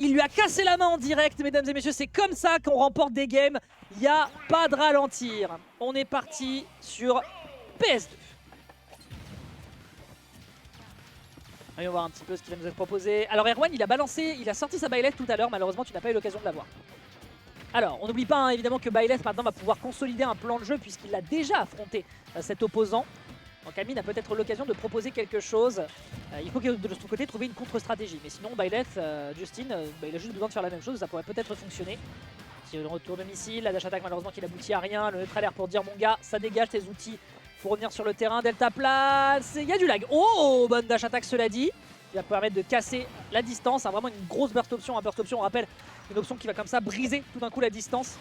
Il lui a cassé la main en direct, mesdames et messieurs. C'est comme ça qu'on remporte des games. Il n'y a pas de ralentir. On est parti sur PS2. Voyons voir un petit peu ce qui va nous être proposé. Alors Erwan, il a sorti sa Byleth tout à l'heure. Malheureusement, tu n'as pas eu l'occasion de la voir. Alors, on n'oublie pas hein, évidemment que Byleth maintenant va pouvoir consolider un plan de jeu puisqu'il a déjà affronté cet opposant. Donc Amine a peut-être l'occasion de proposer quelque chose. Il faut que de son côté trouver une contre-stratégie. Mais sinon, Byleth, Justin, il a juste besoin de faire la même chose. Ça pourrait peut-être fonctionner. Si le retour de missile, la dash attack malheureusement qui n'aboutit à rien. Le neutral air pour dire mon gars, ça dégage tes outils pour revenir sur le terrain. Delta place, il y a du lag. Oh, bonne dash attack cela dit. Qui va permettre de casser la distance. Vraiment une grosse burst option. Un burst option, on rappelle, une option qui va comme ça briser tout d'un coup la distance.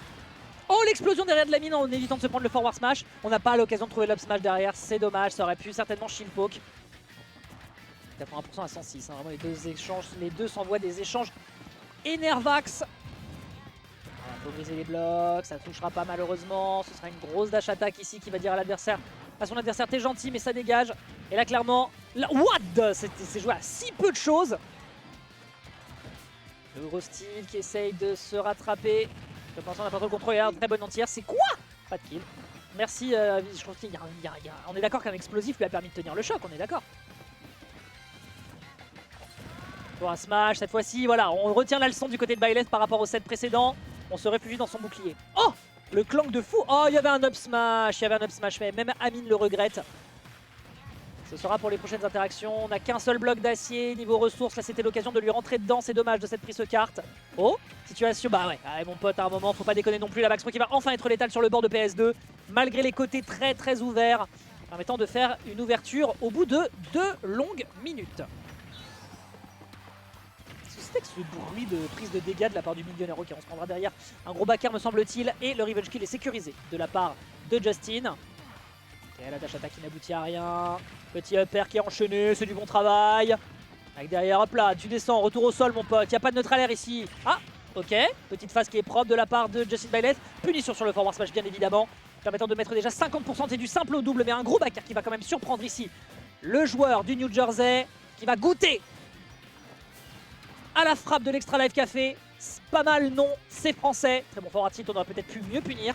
Oh, l'explosion derrière de la mine en évitant de se prendre le forward smash. On n'a pas l'occasion de trouver l'up smash derrière, c'est dommage. Ça aurait pu certainement shield poke. 80% à 106, hein. Vraiment les deux s'envoient des échanges énervax. Il faut briser les blocs, ça ne touchera pas malheureusement. Ce sera une grosse dash attack ici qui va dire à son adversaire t'es gentil mais ça dégage. Et là clairement, what, c'est joué à si peu de choses. Le Eurosteel qui essaye de se rattraper. Je pense qu'on n'a pas trop le contrôle. Très bonne entière. C'est quoi? Pas de kill. Merci. Je pense qu'il y a, on est d'accord qu'un explosif lui a permis de tenir le choc. On est d'accord. Pour un smash cette fois-ci. Voilà, on retient la leçon du côté de Byleth par rapport au set précédent. On se réfugie dans son bouclier. Oh, le clank de fou. Oh, il y avait un up smash. Il y avait un up smash. Mais même Amine le regrette. Ce sera pour les prochaines interactions. On n'a qu'un seul bloc d'acier. Niveau ressources, là c'était l'occasion de lui rentrer dedans. C'est dommage de cette prise carte. Oh, situation. Bah ouais, mon pote, à un moment, faut pas déconner non plus. La Max Pro qui va enfin être létale sur le bord de PS2. Malgré les côtés très ouverts. Permettant de faire une ouverture au bout de 2 longues minutes. C'était que ce bruit de prise de dégâts de la part du millionnaire. Ok, on se prendra derrière un gros backer me semble-t-il. Et le revenge kill est sécurisé de la part de Justin. La dash attack qui n'aboutit à rien. Petit upper qui est enchaîné, c'est du bon travail. Avec derrière, hop là, tu descends, retour au sol mon pote. Il n'y a pas de neutral air ici. Ah, ok. Petite phase qui est propre de la part de Justin Byleth. Punition sur le forward smash bien évidemment. Permettant de mettre déjà 50%, c'est du simple au double. Mais un gros backer qui va quand même surprendre ici le joueur du New Jersey. Qui va goûter à la frappe de l'Extra Life Café. Pas mal, non, c'est français. Très bon forward tilt, on aurait peut-être pu mieux punir.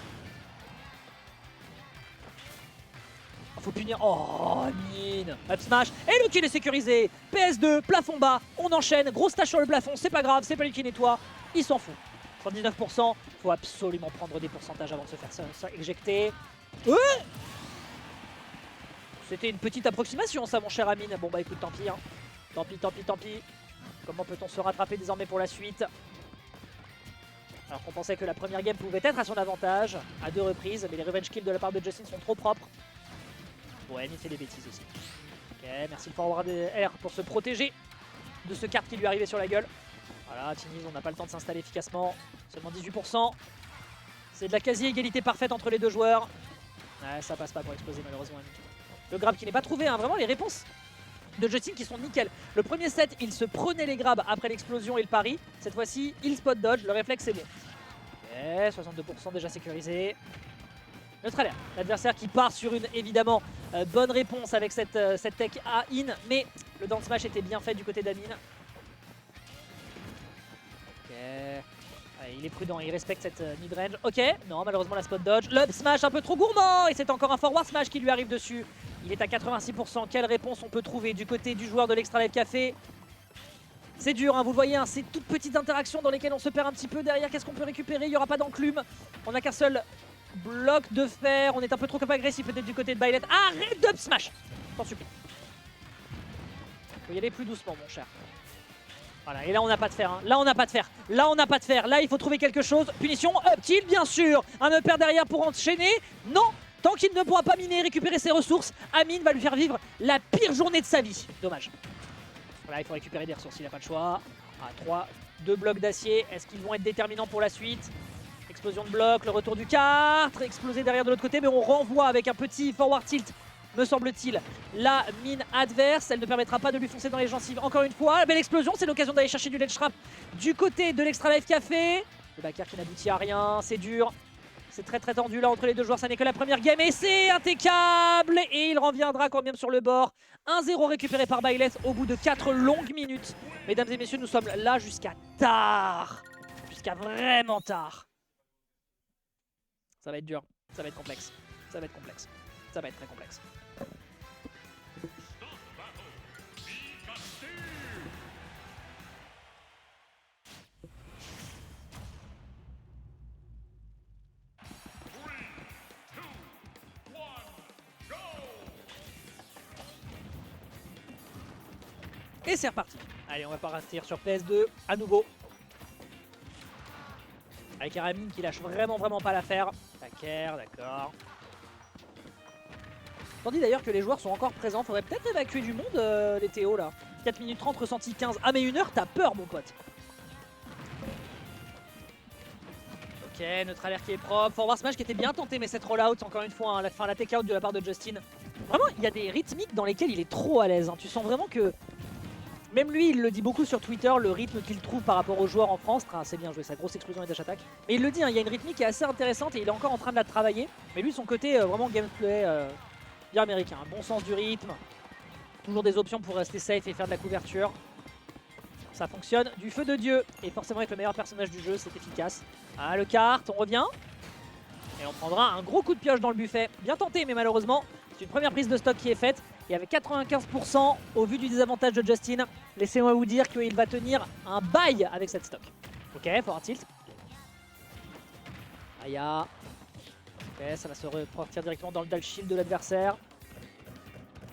Faut punir. Oh, mine. Up smash. Et le kill est sécurisé. PS2, plafond bas. On enchaîne. Grosse tâche sur le plafond. C'est pas grave. C'est pas lui qui nettoie. Il s'en fout. 79%. Faut absolument prendre des pourcentages avant de se faire ça éjecter. C'était une petite approximation, ça, mon cher Amine. Bon, bah écoute, tant pis. Hein. Tant pis. Comment peut-on se rattraper désormais pour la suite? Alors qu'on pensait que la première game pouvait être à son avantage. À 2 reprises. Mais les revenge kills de la part de Justin sont trop propres. Ouais, il fait des bêtises aussi. Ok, merci le forward air pour se protéger de ce carte qui lui arrivait sur la gueule. Voilà, Tiniz, on n'a pas le temps de s'installer efficacement. Seulement 18%. C'est de la quasi-égalité parfaite entre les deux joueurs. Ouais, ça passe pas pour exploser malheureusement. Le grab qui n'est pas trouvé, hein. Vraiment les réponses de Justin qui sont nickel. Le premier set, il se prenait les grabs après l'explosion et le pari. Cette fois-ci, il spot dodge, le réflexe est bon. Ok, 62% déjà sécurisé. Neutral air, l'adversaire qui part sur une évidemment bonne réponse avec cette tech A-in, mais le down smash était bien fait du côté d'Amine. Ok, allez, il est prudent, il respecte cette mid-range. Ok, non malheureusement la spot dodge. Le smash un peu trop gourmand et c'est encore un forward smash qui lui arrive dessus. Il est à 86%, quelle réponse on peut trouver du côté du joueur de l'Extra Life Café? C'est dur, hein, vous le voyez, hein, c'est toutes petites interactions dans lesquelles on se perd un petit peu. Derrière, qu'est-ce qu'on peut récupérer? Il n'y aura pas d'enclume. On n'a qu'un seul bloc de fer. On est un peu trop agressif peut-être du côté de Byleth. Arrête d'up smash! T'en supplie. Faut y aller plus doucement, mon cher. Voilà, et là on n'a pas de fer. Hein. Là on n'a pas de fer. Là il faut trouver quelque chose. Punition, up tilt, bien sûr. Un upper derrière pour enchaîner. Non! Tant qu'il ne pourra pas miner et récupérer ses ressources, Amine va lui faire vivre la pire journée de sa vie. Dommage. Voilà, il faut récupérer des ressources, il n'a pas le choix. 2 blocs d'acier, est-ce qu'ils vont être déterminants pour la suite? Explosion de bloc, le retour du 4, explosé derrière de l'autre côté, mais on renvoie avec un petit forward tilt, me semble-t-il, la mine adverse. Elle ne permettra pas de lui foncer dans les gencives encore une fois. Belle explosion, c'est l'occasion d'aller chercher du ledge trap du côté de l'Extra Life Café. Le backer qui n'aboutit à rien, c'est dur. C'est très très tendu là entre les deux joueurs, ça n'est que la première game et c'est impeccable. Et il reviendra quand même sur le bord. 1-0 récupéré par Byleth au bout de 4 longues minutes. Mesdames et messieurs, nous sommes là jusqu'à tard. Jusqu'à vraiment tard. Ça va être dur, ça va être complexe. Ça va être complexe. Ça va être très complexe. Et c'est reparti. Allez, on va partir sur PS2 à nouveau. Avec Amine qui lâche vraiment pas l'affaire. Taker, d'accord. Tandis d'ailleurs que les joueurs sont encore présents. Faudrait peut-être évacuer du monde, les Théo là. 4 minutes 30, ressenti 15. Ah mais 1 heure, t'as peur mon pote. Ok, neutral air qui est propre. Forward smash qui était bien tenté, mais cette rollout, encore une fois, hein, la take out de la part de Justin. Vraiment, il y a des rythmiques dans lesquelles il est trop à l'aise. Hein. Tu sens vraiment que... Même lui, il le dit beaucoup sur Twitter, le rythme qu'il trouve par rapport aux joueurs en France. Ah, c'est bien joué, sa grosse explosion et dash attack. Mais il le dit, hein, il y a une rythmique qui est assez intéressante et il est encore en train de la travailler. Mais lui, son côté vraiment gameplay bien américain. Bon sens du rythme. Toujours des options pour rester safe et faire de la couverture. Ça fonctionne du feu de Dieu. Et forcément, avec le meilleur personnage du jeu, c'est efficace. Ah, le kart, on revient. Et on prendra un gros coup de pioche dans le buffet. Bien tenté, mais malheureusement, c'est une première prise de stock qui est faite. Et avec 95% au vu du désavantage de Justin, laissez-moi vous dire qu'il va tenir un bail avec cette stock. Ok, faut un tilt. Aya. Ok, ça va se repartir directement dans le dash shield de l'adversaire.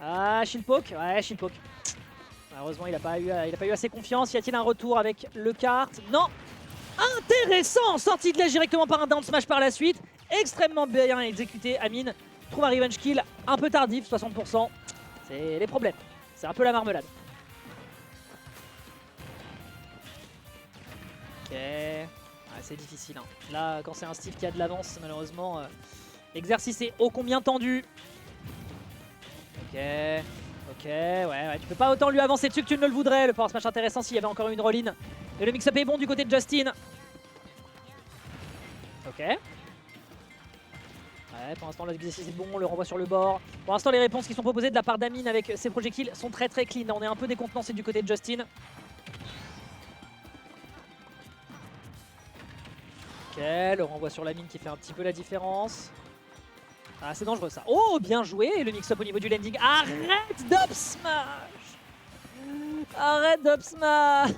Ah, shield poke. Ouais, shield poke. Malheureusement, il n'a pas eu assez confiance. Y a-t-il un retour avec le kart? Non. Intéressant, sorti de là directement par un down smash par la suite. Extrêmement bien exécuté. Amine trouve un revenge kill un peu tardif, 60%. C'est les problèmes. C'est un peu la marmelade. Ok. Ah, c'est difficile. Hein. Là, quand c'est un Steve qui a de l'avance, malheureusement, l'exercice est ô combien tendu. Ok. Ok, ouais, tu peux pas autant lui avancer dessus que tu ne le voudrais. Le power smash intéressant s'il y avait encore une roll-in. Et le mix-up est bon du côté de Justin. Ok. Ouais, pour l'instant l'exercice est bon, on le renvoie sur le bord. Pour l'instant les réponses qui sont proposées de la part d'Amine avec ses projectiles sont très clean. On est un peu décontenancé du côté de Justin. Ok, le renvoi sur la mine qui fait un petit peu la différence. Ah, c'est dangereux ça. Oh, bien joué. Et le mix-up au niveau du landing. Arrête d'up smash. Arrête d'up smash.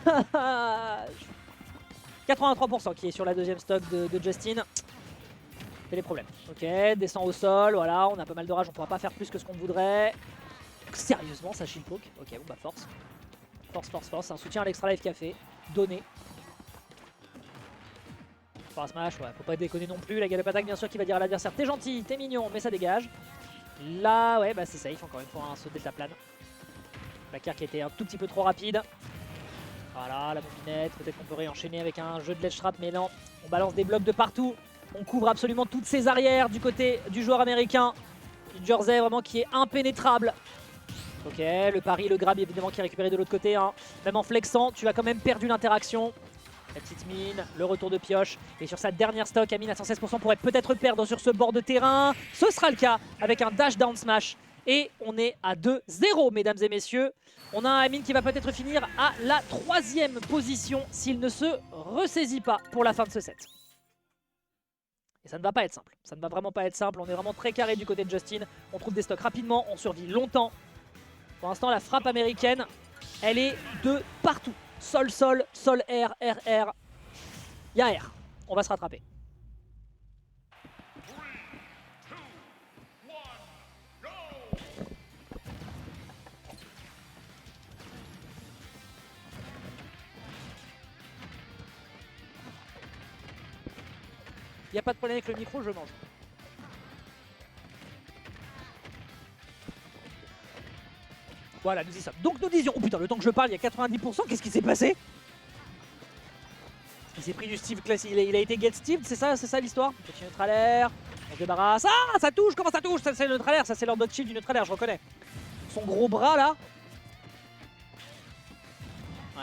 83% qui est sur la deuxième stock de Justin. C'est les problèmes. Ok, descend au sol. Voilà, on a pas mal de rage. On pourra pas faire plus que ce qu'on voudrait. Sérieusement, ça shield poke. Ok, bon bah force. Force. C'est un soutien à l'extra life café. Donné. Pour un smash, ouais, faut pas déconner non plus. La galop attaque, bien sûr, qui va dire à l'adversaire t'es gentil, t'es mignon, mais ça dégage. Là, ouais, bah c'est safe, encore une fois, un saut de delta plane. Backer qui était un tout petit peu trop rapide. Voilà, la mominette. Peut-être qu'on peut réenchaîner avec un jeu de ledge trap, mais non. On balance des blocs de partout. On couvre absolument toutes ses arrières du côté du joueur américain. Du Jersey, vraiment, qui est impénétrable. Ok, le pari, le grab, évidemment, qui est récupéré de l'autre côté. Hein. Même en flexant, tu as quand même perdu l'interaction. La petite mine, le retour de pioche. Et sur sa dernière stock, Amine à 116% pourrait peut-être perdre sur ce bord de terrain. Ce sera le cas avec un dash down smash. Et on est à 2-0, mesdames et messieurs. On a un Amine qui va peut-être finir à la 3e position s'il ne se ressaisit pas pour la fin de ce set. Et ça ne va pas être simple. Ça ne va vraiment pas être simple. On est vraiment très carré du côté de Justin. On trouve des stocks rapidement. On survit longtemps. Pour l'instant, la frappe américaine, elle est de partout. Sol, air, air. Il y a air. On va se rattraper. Il n'y a pas de problème avec le micro, je mange. Voilà, nous y sommes. Donc nous disions, oh putain, le temps que je parle, il y a 90%, qu'est-ce qui s'est passé? Il s'est pris du Steve classique, il a été get Steve, c'est ça l'histoire? Petit neutral air, on se débarrasse. Ah, ça touche, comment ça touche? Ça c'est le neutral air, ça c'est leur dot shield du neutral air, je reconnais. Son gros bras là.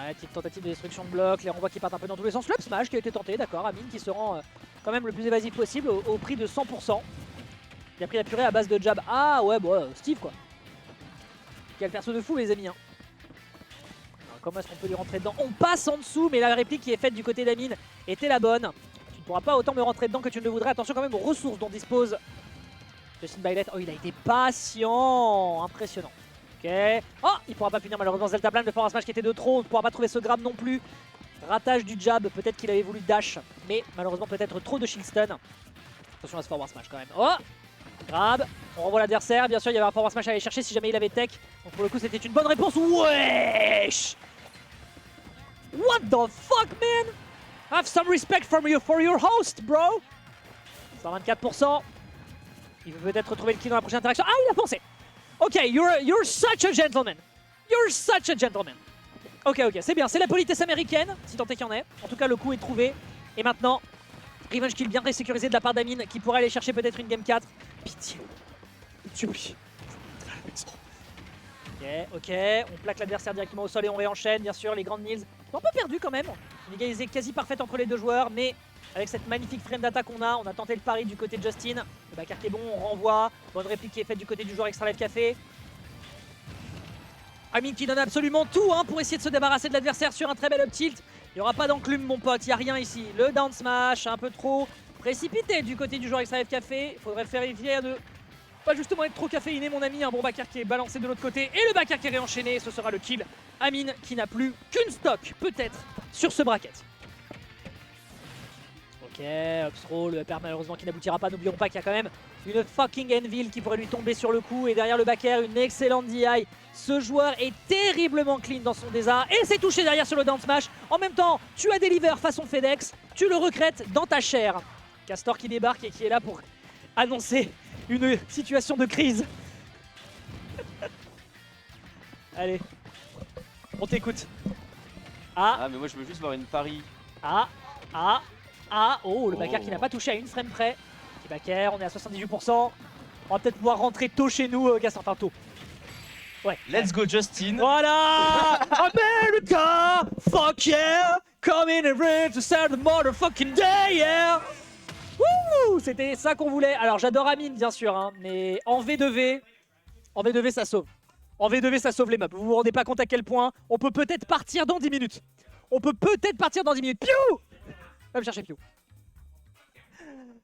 Ouais, petite tentative de destruction de bloc, les renvois qui partent un peu dans tous les sens. L'up smash qui a été tenté, d'accord. Amine qui se rend quand même le plus évasif possible au prix de 100%. Il a pris la purée à base de jab. Ah ouais, bon, Steve quoi. Quel perso de fou les amis. Hein. Alors, comment est-ce qu'on peut lui rentrer dedans? On passe en dessous, mais la réplique qui est faite du côté d'Amine était la bonne. Tu ne pourras pas autant me rentrer dedans que tu ne le voudrais. Attention quand même aux ressources dont dispose Justin Byleth. Oh, il a été patient. Impressionnant. Ok. Oh, il pourra pas punir malheureusement Zelta Plan. Le forward smash qui était de trop. On ne pourra pas trouver ce grab non plus. Ratage du jab. Peut-être qu'il avait voulu dash. Mais malheureusement peut-être trop de shield stun. Attention à ce forward smash quand même. Oh, grab. On renvoie l'adversaire. Bien sûr, il y avait un forward smash à aller chercher si jamais il avait tech. Donc pour le coup, c'était une bonne réponse. Wesh! What the fuck, man? Have some respect for your host, bro. 124%. Il veut peut-être retrouver le kill dans la prochaine interaction. Ah, il a pensé. Ok, you're such a gentleman. You're such a gentleman. Ok, c'est bien. C'est la politesse américaine, si tant est qu'il y en ait. En tout cas, le coup est trouvé. Et maintenant, revenge kill bien sécurisé de la part d'Amine qui pourrait aller chercher peut-être une game 4. Pitié. Pitié, oui. Ok, on plaque l'adversaire directement au sol et on réenchaîne. Bien sûr, les grandes Nils sont un peu perdus quand même. Une égalité quasi parfaite entre les deux joueurs, mais avec cette magnifique frame d'attaque qu'on a, on a tenté le pari du côté de Justin. Le backer qui est bon, on renvoie. Bonne réplique qui est faite du côté du joueur Extra Life Café. Amine qui donne absolument tout hein, pour essayer de se débarrasser de l'adversaire sur un très bel up tilt. Il n'y aura pas d'enclume mon pote, il n'y a rien ici. Le down smash, un peu trop précipité du côté du joueur Extra Life Café. Il faudrait vérifier de pas justement être trop caféiné mon ami. Un bon backer qui est balancé de l'autre côté et le backer qui est réenchaîné. Ce sera le kill. Amine qui n'a plus qu'une stock peut-être sur ce bracket. Ok, upthrow, le upper malheureusement qui n'aboutira pas. N'oublions pas qu'il y a quand même une fucking Anvil qui pourrait lui tomber sur le coup. Et derrière le backer, une excellente DI. Ce joueur est terriblement clean dans son désert. Et c'est touché derrière sur le down smash. En même temps, tu as deliver façon FedEx. Tu le recrètes dans ta chair. Castor qui débarque et qui est là pour annoncer une situation de crise. Allez, on t'écoute. Ah, mais moi je veux juste voir une pari. Oh, le backer qui n'a pas touché à une frame près. Petit backer, on est à 78%. On va peut-être pouvoir rentrer tôt chez nous, Gaston. Enfin, tôt. Ouais. Let's go Justin. Voilà. America, fuck yeah. Coming and ready to start the motherfucking day, yeah. Wouh, c'était ça qu'on voulait. Alors j'adore Amine bien sûr, hein, mais en V2V ça sauve. En V2V ça sauve les meubles. Vous vous rendez pas compte à quel point on peut peut-être partir dans 10 minutes. Piou. Va me chercher Piou.